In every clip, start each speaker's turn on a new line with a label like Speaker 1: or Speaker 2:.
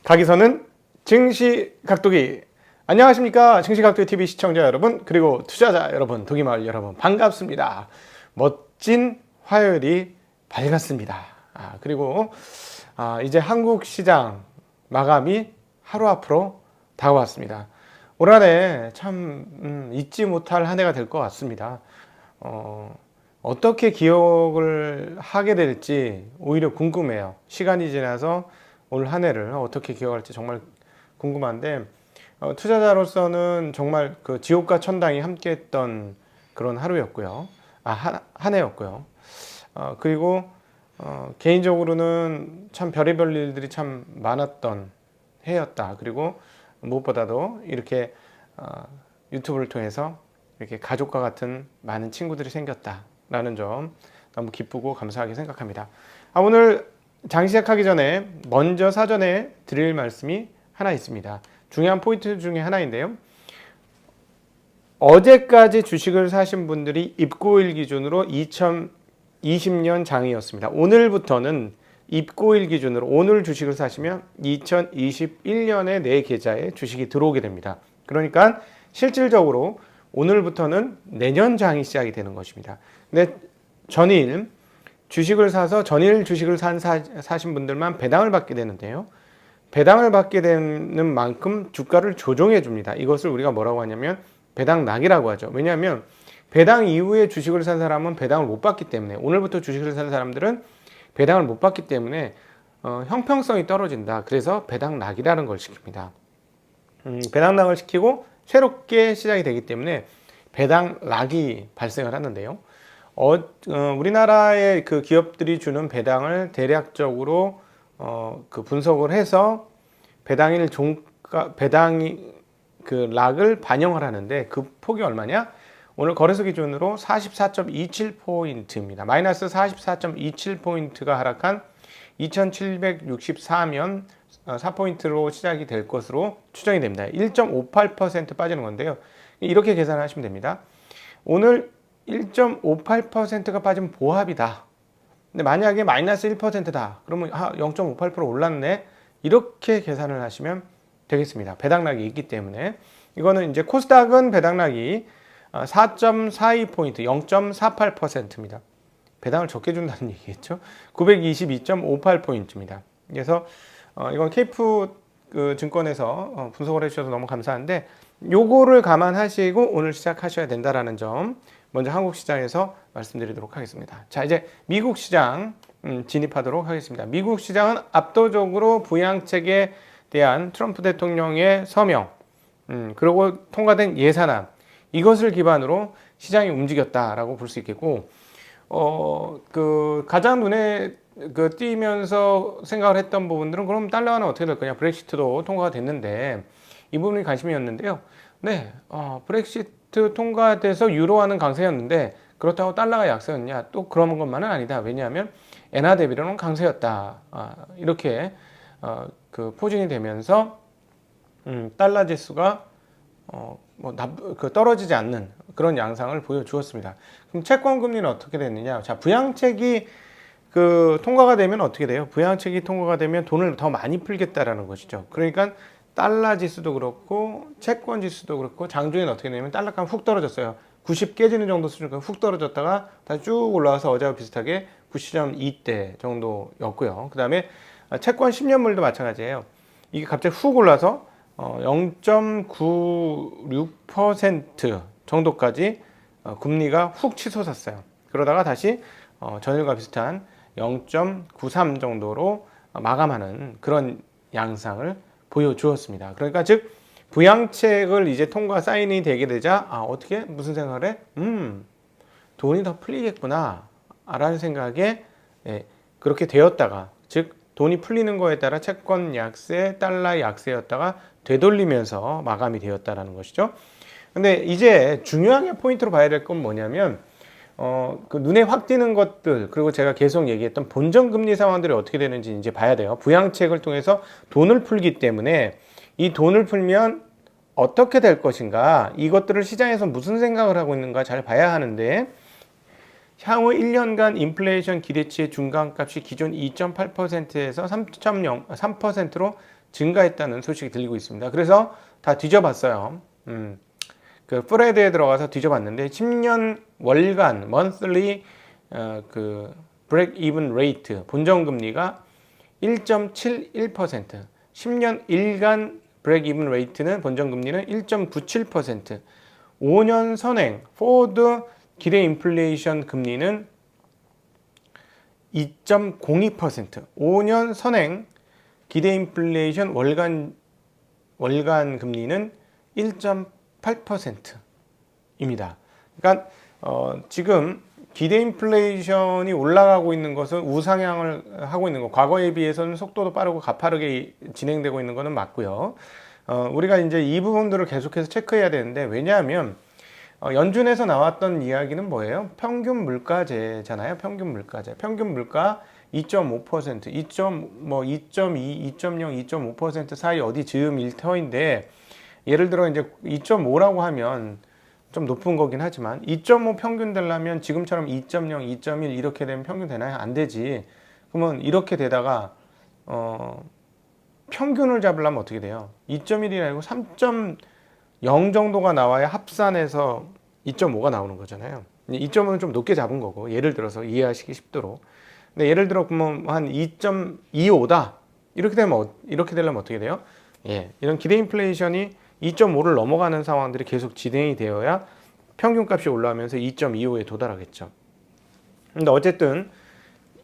Speaker 1: 가기선은 증시각도기. 안녕하십니까 증시각도기 TV 시청자 여러분, 그리고 투자자 여러분, 동이마을 여러분, 반갑습니다. 멋진 화요일이 밝았습니다. 그리고 이제 한국 시장 마감이 하루 앞으로 다가왔습니다. 올 한해 참 잊지 못할 한 해가 될 것 같습니다. 어떻게 기억을 하게 될지 오히려 궁금해요. 시간이 지나서 올 한 해를 어떻게 기억할지 정말 궁금한데, 투자자로서는 정말 그 지옥과 천당이 함께했던 그런 하루였고요. 한 해였고요. 그리고 개인적으로는 참 별의별 일들이 참 많았던 해였다. 그리고 무엇보다도 이렇게 유튜브를 통해서 이렇게 가족과 같은 많은 친구들이 생겼다라는 점 너무 기쁘고 감사하게 생각합니다. 오늘 장 시작하기 전에 먼저 사전에 드릴 말씀이 하나 있습니다. 중요한 포인트 중에 하나인데요. 어제까지 주식을 사신 분들이 입고일 기준으로 2020년 장이었습니다. 오늘부터는 입고일 기준으로 오늘 주식을 사시면 2021년에 내 계좌에 주식이 들어오게 됩니다. 그러니까 실질적으로 오늘부터는 내년 장이 시작이 되는 것입니다. 근데 전일 주식을 사서 전일 주식을 사신 분들만 배당을 받게 되는데요. 배당을 받게 되는 만큼 주가를 조정해 줍니다. 이것을 우리가 뭐라고 하냐면 배당락이라고 하죠. 왜냐하면 배당 이후에 주식을 산 사람은 배당을 못 받기 때문에, 오늘부터 주식을 산 사람들은 배당을 못 받기 때문에 형평성이 떨어진다. 그래서 배당락이라는 걸 시킵니다. 배당락을 시키고 새롭게 시작이 되기 때문에 배당락이 발생을 하는데요. 우리나라의 그 기업들이 주는 배당을 대략적으로 그 분석을 해서 배당일 종가 배당이 그 락을 반영을 하는데, 그 폭이 얼마냐? 오늘 거래소 기준으로 44.27포인트입니다. 마이너스 44.27포인트가 하락한 2764면 4포인트로 시작이 될 것으로 추정이 됩니다. 1.58% 빠지는 건데요. 이렇게 계산하시면 됩니다. 오늘 1.58%가 빠지면 보합이다. 근데 만약에 마이너스 1%다. 그러면 0.58% 올랐네. 이렇게 계산을 하시면 되겠습니다. 배당락이 있기 때문에. 이거는 이제 코스닥은 배당락이 4.42포인트, 0.48%입니다. 배당을 적게 준다는 얘기겠죠. 922.58포인트입니다. 그래서 이건 케이프 증권에서 분석을 해주셔서 너무 감사한데, 요거를 감안하시고 오늘 시작하셔야 된다라는 점 먼저 한국 시장에서 말씀드리도록 하겠습니다. 자, 이제 미국 시장 진입하도록 하겠습니다. 미국 시장은 압도적으로 부양책에 대한 트럼프 대통령의 서명, 그리고 통과된 예산안, 이것을 기반으로 시장이 움직였다라고 볼 수 있겠고, 가장 눈에 띄면서 생각을 했던 부분들은, 그럼 달러는 어떻게 될 거냐? 브렉시트도 통과가 됐는데 이 부분이 관심이었는데요. 네, 브렉시트 통과돼서 유로화는 강세였는데 그렇다고 달러가 약세였냐? 또 그런 것만은 아니다. 왜냐하면 엔화 대비로는 강세였다. 이렇게 포진이 되면서 달러 지수가 떨어지지 않는 그런 양상을 보여주었습니다. 그럼 채권 금리는 어떻게 됐느냐? 자, 부양책이 통과가 되면 어떻게 돼요? 부양책이 통과가 되면 돈을 더 많이 풀겠다라는 것이죠. 그러니까 달러 지수도 그렇고 채권 지수도 그렇고 장중에는 어떻게 되냐면 달러가 훅 떨어졌어요. 90 깨지는 정도 수준까지 훅 떨어졌다가 다시 쭉 올라와서 어제와 비슷하게 90.2대 정도였고요. 그 다음에 채권 10년물도 마찬가지예요. 이게 갑자기 훅 올라서 0.96% 정도까지 금리가 훅 치솟았어요. 그러다가 다시 전일과 비슷한 0.93 정도로 마감하는 그런 양상을 보여주었습니다. 그러니까 즉 부양책을 이제 통과 사인이 되게 되자 어떻게 무슨 생각을 해? 돈이 더 풀리겠구나 라는 생각에 그렇게 되었다가, 즉 돈이 풀리는 거에 따라 채권 약세, 달러 약세였다가 되돌리면서 마감이 되었다라는 것이죠. 근데 이제 중요하게 포인트로 봐야 될 건 뭐냐면 눈에 확 띄는 것들, 그리고 제가 계속 얘기했던 본전 금리 상황들이 어떻게 되는지 이제 봐야 돼요. 부양책을 통해서 돈을 풀기 때문에 이 돈을 풀면 어떻게 될 것인가, 이것들을 시장에서 무슨 생각을 하고 있는가 잘 봐야 하는데, 향후 1년간 인플레이션 기대치의 중간값이 기존 2.8%에서 3.03%로 증가했다는 소식이 들리고 있습니다. 그래서 다 뒤져봤어요. 그 프레드에 들어가서 뒤져봤는데 10년 월간 monthly 그 break even rate 본정 금리가 1.71%, 10년 일간 break even rate는 본정 금리는 1.97%, 5년 선행 forward 기대 인플레이션 금리는 2.02%, 5년 선행 기대 인플레이션 월간 금리는 1.8%입니다. 그러니까 지금 기대 인플레이션이 올라가고 있는 것은 우상향을 하고 있는 거, 과거에 비해서는 속도도 빠르고 가파르게 진행되고 있는 것은 맞고요. 우리가 이제 이 부분들을 계속해서 체크해야 되는데, 왜냐하면 연준에서 나왔던 이야기는 뭐예요? 평균 물가제잖아요. 평균 물가제. 평균 물가 2.5%, 2.2, 2.0, 2.5% 사이 어디 즈음 일터인데, 예를 들어 이제 2.5라고 하면 좀 높은 거긴 하지만 2.5 평균 되려면 지금처럼 2.0, 2.1 이렇게 되면 평균 되나요? 안 되지. 그러면 이렇게 되다가 평균을 잡으려면 어떻게 돼요? 2.1이 아니고 3.0 정도가 나와야 합산해서 2.5가 나오는 거잖아요. 2.5는 좀 높게 잡은 거고, 예를 들어서 이해하시기 쉽도록. 근데 예를 들어 그러면 한 2.25다 이렇게 되려면 어떻게 돼요? 예, 이런 기대 인플레이션이 2.5를 넘어가는 상황들이 계속 진행이 되어야 평균값이 올라오면서 2.25에 도달하겠죠. 근데 어쨌든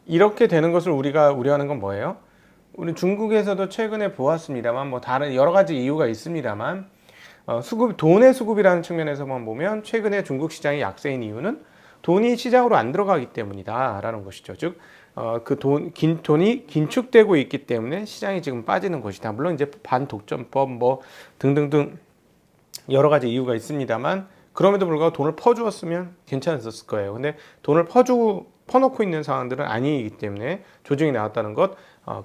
Speaker 1: 이렇게 되는 것을 우리가 우려하는 건 뭐예요? 우리 중국에서도 최근에 보았습니다만, 뭐 다른 여러 가지 이유가 있습니다만, 돈의 수급이라는 측면에서만 보면 최근에 중국 시장이 약세인 이유는 돈이 시장으로 안 들어가기 때문이다라는 것이죠. 즉, 돈이 긴축되고 있기 때문에 시장이 지금 빠지는 것이다. 물론 이제 반독점법 뭐 등등등 여러 가지 이유가 있습니다만, 그럼에도 불구하고 돈을 퍼주었으면 괜찮았을 거예요. 근데 돈을 퍼놓고 있는 상황들은 아니기 때문에 조정이 나왔다는 것.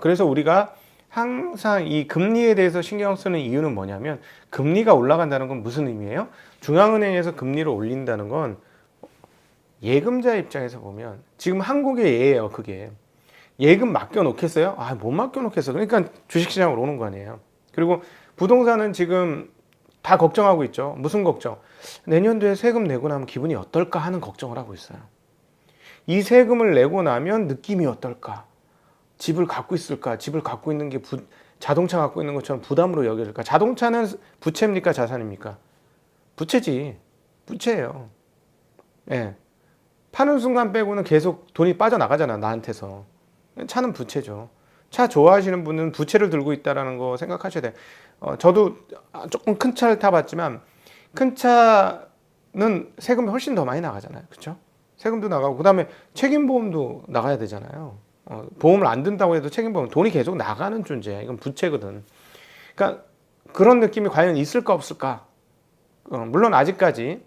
Speaker 1: 그래서 우리가 항상 이 금리에 대해서 신경 쓰는 이유는 뭐냐면, 금리가 올라간다는 건 무슨 의미예요? 중앙은행에서 금리를 올린다는 건 예금자 입장에서 보면 지금 한국의 예예요. 그게 예금 맡겨 놓겠어요? 못 맡겨 놓겠어. 그러니까 주식시장으로 오는 거 아니에요. 그리고 부동산은 지금 다 걱정하고 있죠. 무슨 걱정? 내년도에 세금 내고 나면 기분이 어떨까 하는 걱정을 하고 있어요. 이 세금을 내고 나면 느낌이 어떨까? 집을 갖고 있을까? 집을 갖고 있는 게 자동차 갖고 있는 것처럼 부담으로 여겨질까? 자동차는 부채입니까? 자산입니까? 부채지. 부채예요. 예. 파는 순간 빼고는 계속 돈이 빠져나가잖아, 나한테서. 차는 부채죠. 차 좋아하시는 분은 부채를 들고 있다는 거 생각하셔야 돼요. 저도 조금 큰 차를 타봤지만, 큰 차는 세금이 훨씬 더 많이 나가잖아요. 그렇죠? 세금도 나가고, 그 다음에 책임보험도 나가야 되잖아요. 보험을 안 든다고 해도 책임보험, 돈이 계속 나가는 존재야. 이건 부채거든. 그러니까 그런 느낌이 과연 있을까 없을까? 물론 아직까지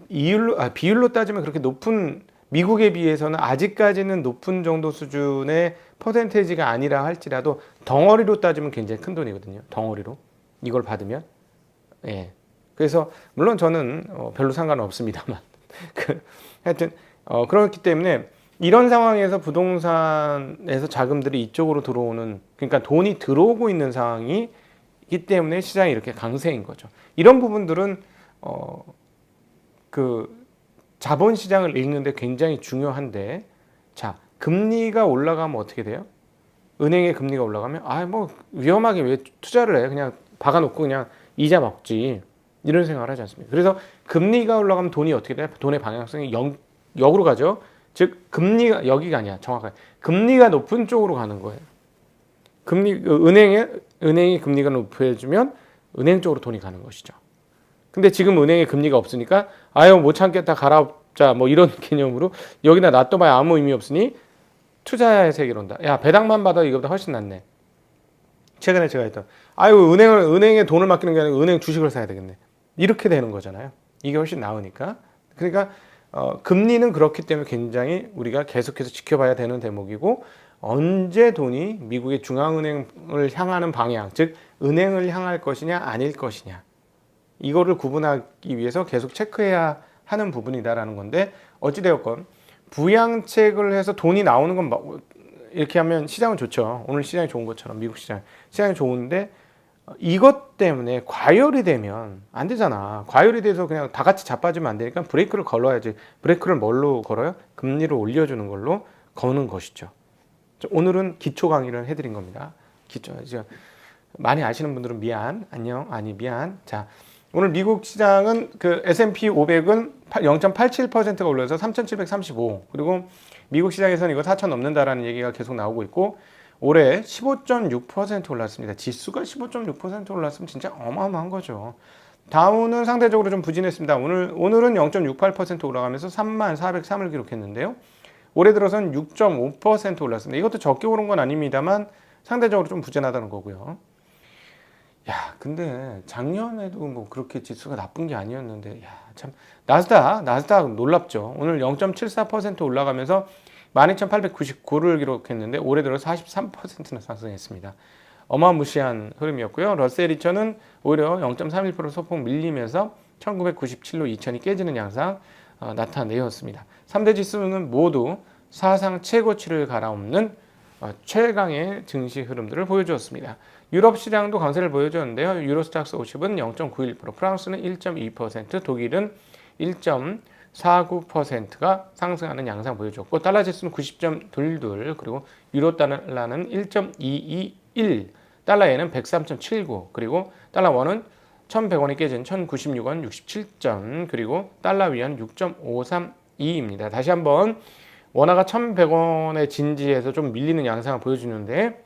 Speaker 1: 비율로 따지면 그렇게 높은, 미국에 비해서는 아직까지는 높은 정도 수준의 퍼센테이지가 아니라 할지라도 덩어리로 따지면 굉장히 큰 돈이거든요. 덩어리로 이걸 받으면. 예. 그래서 물론 저는 별로 상관은 없습니다만 하여튼 그렇기 때문에 이런 상황에서 부동산에서 자금들이 이쪽으로 들어오는, 그러니까 돈이 들어오고 있는 상황이기 때문에 시장이 이렇게 강세인 거죠. 이런 부분들은 그 자본시장을 읽는데 굉장히 중요한데, 자, 금리가 올라가면 어떻게 돼요? 은행의 금리가 올라가면 뭐 위험하게 왜 투자를 해? 그냥 박아놓고 그냥 이자 먹지, 이런 생각을 하지 않습니까? 그래서 금리가 올라가면 돈이 어떻게 돼요? 돈의 방향성이 역으로 가죠. 즉 금리가 여기가 아니야. 정확하게 금리가 높은 쪽으로 가는 거예요. 은행이 금리가 높아지면 은행 쪽으로 돈이 가는 것이죠. 근데 지금 은행에 금리가 없으니까 못 참겠다 갈아엎자 뭐 이런 개념으로 여기다 놔둬봐야 아무 의미 없으니 투자의 세계로 온다. 야, 배당만 받아도 이거보다 훨씬 낫네. 최근에 제가 했던 은행에 돈을 맡기는 게 아니고 은행 주식을 사야 되겠네. 이렇게 되는 거잖아요. 이게 훨씬 나으니까. 그러니까 금리는 그렇기 때문에 굉장히 우리가 계속해서 지켜봐야 되는 대목이고, 언제 돈이 미국의 중앙은행을 향하는 방향, 즉 은행을 향할 것이냐 아닐 것이냐, 이거를 구분하기 위해서 계속 체크해야 하는 부분이다라는 건데, 어찌되었건 부양책을 해서 돈이 나오는 건 이렇게 하면 시장은 좋죠. 오늘 시장이 좋은 것처럼 미국 시장이 좋은데 이것 때문에 과열이 되면 안 되잖아. 과열이 돼서 그냥 다 같이 자빠지면 안 되니까 브레이크를 걸어야지. 브레이크를 뭘로 걸어요? 금리를 올려주는 걸로 거는 것이죠. 오늘은 기초 강의를 해드린 겁니다. 기초. 많이 아시는 분들은 미안, 안녕, 아니 미안. 자, 오늘 미국 시장은 그 S&P 500은 0.87%가 올라서 3,735. 그리고 미국 시장에서는 이거 4,000 넘는다라는 얘기가 계속 나오고 있고 올해 15.6% 올랐습니다. 지수가 15.6% 올랐으면 진짜 어마어마한 거죠. 다우는 상대적으로 좀 부진했습니다. 오늘은 0.68% 올라가면서 3403을 기록했는데요. 올해 들어서는 6.5% 올랐습니다. 이것도 적게 오른 건 아닙니다만 상대적으로 좀 부진하다는 거고요. 야, 근데 작년에도 뭐 그렇게 지수가 나쁜 게 아니었는데, 야, 참 나스닥 놀랍죠. 오늘 0.74% 올라가면서 12,899를 기록했는데 올해 들어 43%나 상승했습니다. 어마무시한 흐름이었고요. 러셀 2000은 오히려 0.31% 소폭 밀리면서 1997로 2000이 깨지는 양상 나타내었습니다. 3대 지수는 모두 사상 최고치를 갈아엎는 최강의 증시 흐름들을 보여주었습니다. 유럽 시장도 강세를 보여줬는데요. 유로스탁스 50은 0.91%, 프랑스는 1.2%, 독일은 1.49%가 상승하는 양상 보여줬고 달러 지수는 90.22 그리고 유로 달러는 1.221 달러에는 103.79 그리고 달러 원은 1,100원이 깨진 1,096원 67점 그리고 달러 위안 6.532입니다. 다시 한번 원화가 1,100원에 진지해서 좀 밀리는 양상을 보여주는데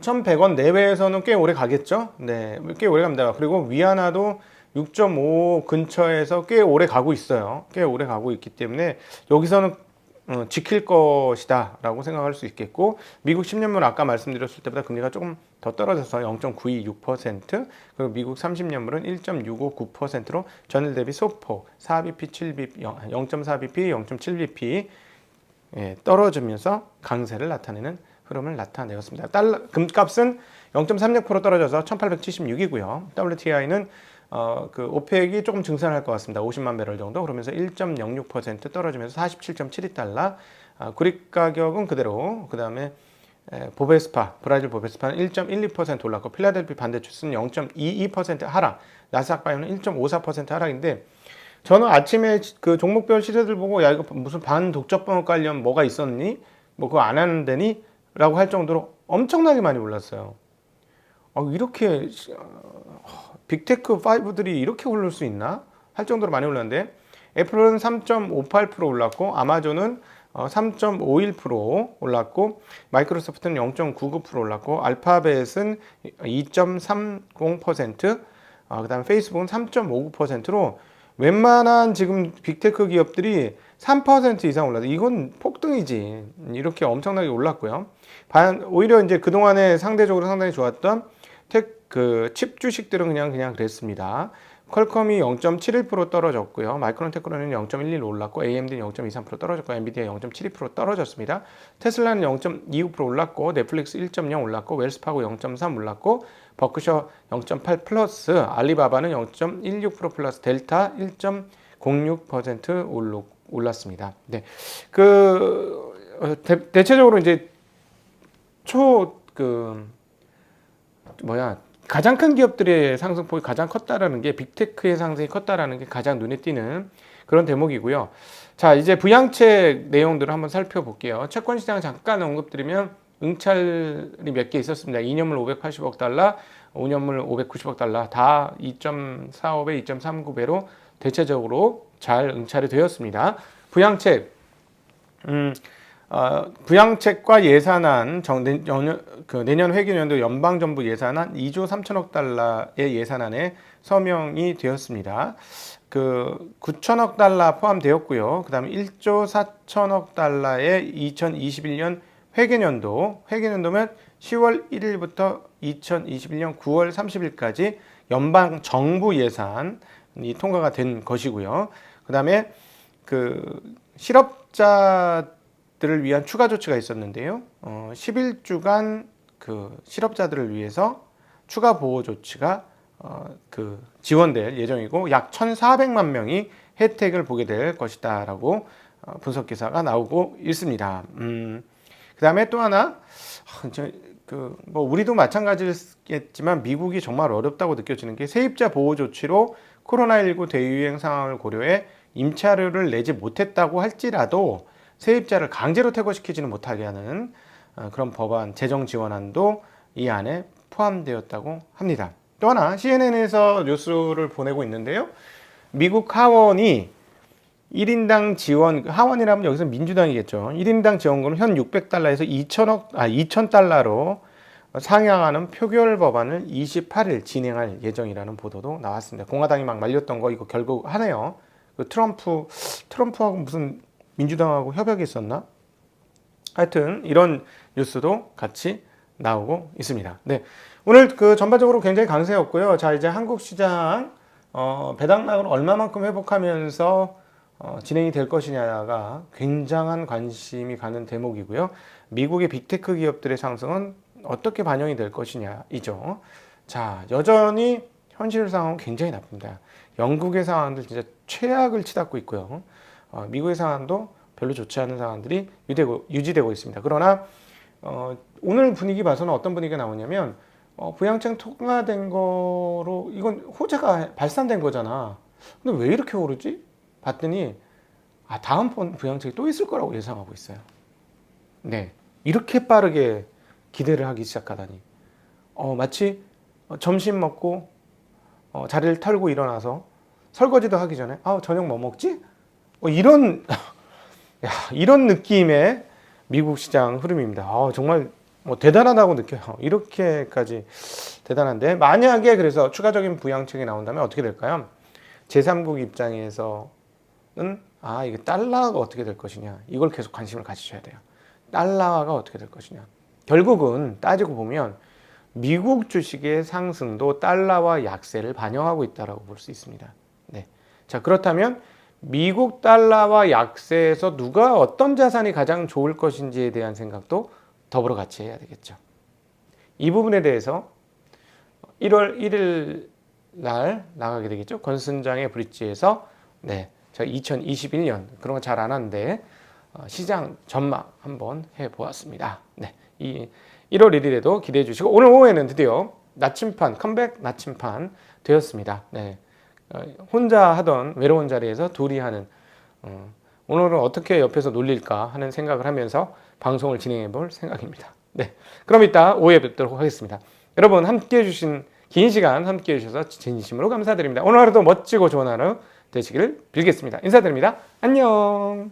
Speaker 1: 1,100원 내외에서는 꽤 오래 가겠죠? 네, 꽤 오래 갑니다. 그리고 위안화도 6.5 근처에서 꽤 오래 가고 있어요. 꽤 오래 가고 있기 때문에 여기서는 지킬 것이다 라고 생각할 수 있겠고 미국 10년물 아까 말씀드렸을 때보다 금리가 조금 더 떨어져서 0.926% 그리고 미국 30년물은 1.659%로 전일 대비 소폭 4bp, 7bp, 0.4bp, 0.7bp 떨어지면서 강세를 나타내는 흐름을 나타내었습니다. 금값은 0.36% 떨어져서 1876이고요. WTI는 그 오펙이 조금 증산할 것 같습니다. 50만 배럴 정도 그러면서 1.06% 떨어지면서 47.72달러. 구리 가격은 그대로. 그 다음에 브라질 보베스파는 1.12% 올랐고 필라델피 반도체는 0.22% 하락. 나스닥 바이오는 1.54% 하락인데 저는 아침에 그 종목별 시세들 보고 야 이거 무슨 반독점법 관련 뭐가 있었니? 뭐 그거 안 하는 데니? 라고 할 정도로 엄청나게 많이 올랐어요. 이렇게 빅테크 5들이 이렇게 오를 수 있나? 할 정도로 많이 올랐는데 애플은 3.58% 올랐고 아마존은 3.51% 올랐고 마이크로소프트는 0.99% 올랐고 알파벳은 2.30% 그 다음에 페이스북은 3.59%로 웬만한 지금 빅테크 기업들이 3% 이상 올랐어요. 이건 폭등이지. 이렇게 엄청나게 올랐고요. 오히려 이제 그동안에 상대적으로 상당히 좋았던 칩 주식들은 그냥 그랬습니다. 퀄컴이 0.71% 떨어졌고요. 마이크론 테크노는 0.11 올랐고 AMD는 0.23% 떨어졌고 엔비디아 0.72% 떨어졌습니다. 테슬라는 0.25% 올랐고 넷플릭스 1.0 올랐고 웰스파고 0.3 올랐고 버크셔 0.8 플러스 알리바바는 0.16% 플러스 델타 1.06% 올랐습니다. 네. 대체적으로 이제 가장 큰 기업들의 상승폭이 가장 컸다라는 게 빅테크의 상승이 컸다라는 게 가장 눈에 띄는 그런 대목이고요. 자, 이제 부양책 내용들을 한번 살펴볼게요. 채권 시장 잠깐 언급드리면 응찰이 몇 개 있었습니다. 2년물 580억 달러, 5년물 590억 달러 다 2.45배, 2.39배로 대체적으로 잘 응찰이 되었습니다. 부양책과 예산안 내년 회계연도 연방정부 예산안 2조 3천억 달러의 예산안에 서명이 되었습니다. 9천억 달러 포함되었고요. 그 다음에 1조 4천억 달러의 2021년 회계연도면 10월 1일부터 2021년 9월 30일까지 연방정부 예산이 통과가 된 것이고요. 그 다음에 실업자들을 위한 추가 조치가 있었는데요. 11주간 실업자들을 위해서 추가 보호 조치가 지원될 예정이고 약 1,400만 명이 혜택을 보게 될 것이다라고 분석 기사가 나오고 있습니다. 그다음에 또 하나 뭐 우리도 마찬가지겠지만 미국이 정말 어렵다고 느껴지는 게 세입자 보호 조치로 코로나19 대유행 상황을 고려해 임차료를 내지 못했다고 할지라도 세입자를 강제로 퇴거시키지는 못하게 하는 그런 법안 재정 지원안도 이 안에 포함되었다고 합니다. 또 하나 CNN에서 뉴스를 보내고 있는데요. 미국 하원이 1인당 지원, 하원이라면 여기서 민주당이겠죠. 1인당 지원금을 현 600달러에서 2,000달러로 상향하는 표결 법안을 28일 진행할 예정이라는 보도도 나왔습니다. 공화당이 막 말렸던 거 이거 결국 하네요. 그 트럼프하고 무슨 민주당하고 협약이 있었나? 하여튼 이런 뉴스도 같이 나오고 있습니다. 네, 오늘 그 전반적으로 굉장히 강세였고요. 자, 이제 한국 시장 배당락을 얼마만큼 회복하면서 진행이 될 것이냐가 굉장한 관심이 가는 대목이고요. 미국의 빅테크 기업들의 상승은 어떻게 반영이 될 것이냐이죠. 자, 여전히 현실 상황은 굉장히 나쁩니다. 영국의 상황도 진짜 최악을 치닫고 있고요. 미국의 상황도 별로 좋지 않은 상황들이 유지되고 있습니다. 그러나 오늘 분위기 봐서는 어떤 분위기가 나오냐면 부양책 통과된 거로 이건 호재가 발산된 거잖아. 근데 왜 이렇게 오르지? 봤더니 다음번 부양책이 또 있을 거라고 예상하고 있어요. 네, 이렇게 빠르게 기대를 하기 시작하다니 마치 점심 먹고 자리를 털고 일어나서 설거지도 하기 전에 저녁 뭐 먹지? 이런 이런 느낌의 미국 시장 흐름입니다. 정말 대단하다고 느껴요. 이렇게까지 대단한데 만약에 그래서 추가적인 부양책이 나온다면 어떻게 될까요? 제3국 입장에서는 이게 달러가 어떻게 될 것이냐 이걸 계속 관심을 가지셔야 돼요. 달러가 어떻게 될 것이냐. 결국은 따지고 보면 미국 주식의 상승도 달러와 약세를 반영하고 있다고 볼 수 있습니다. 네. 자, 그렇다면 미국 달러와 약세에서 누가 어떤 자산이 가장 좋을 것인지에 대한 생각도 더불어 같이 해야 되겠죠. 이 부분에 대해서 1월 1일 날 나가게 되겠죠. 권순장의 브릿지에서 제가 2021년 그런 거 잘 안 하는데 시장 전망 한번 해보았습니다. 이 1월 1일에도 기대해 주시고 오늘 오후에는 드디어 나침판 컴백 나침판 되었습니다. 혼자 하던 외로운 자리에서 둘이 하는 오늘은 어떻게 옆에서 놀릴까 하는 생각을 하면서 방송을 진행해 볼 생각입니다. 그럼 이따 오후에 뵙도록 하겠습니다. 여러분 함께 해주신 긴 시간 함께 해주셔서 진심으로 감사드립니다. 오늘 하루도 멋지고 좋은 하루 되시기를 빌겠습니다. 인사드립니다. 안녕.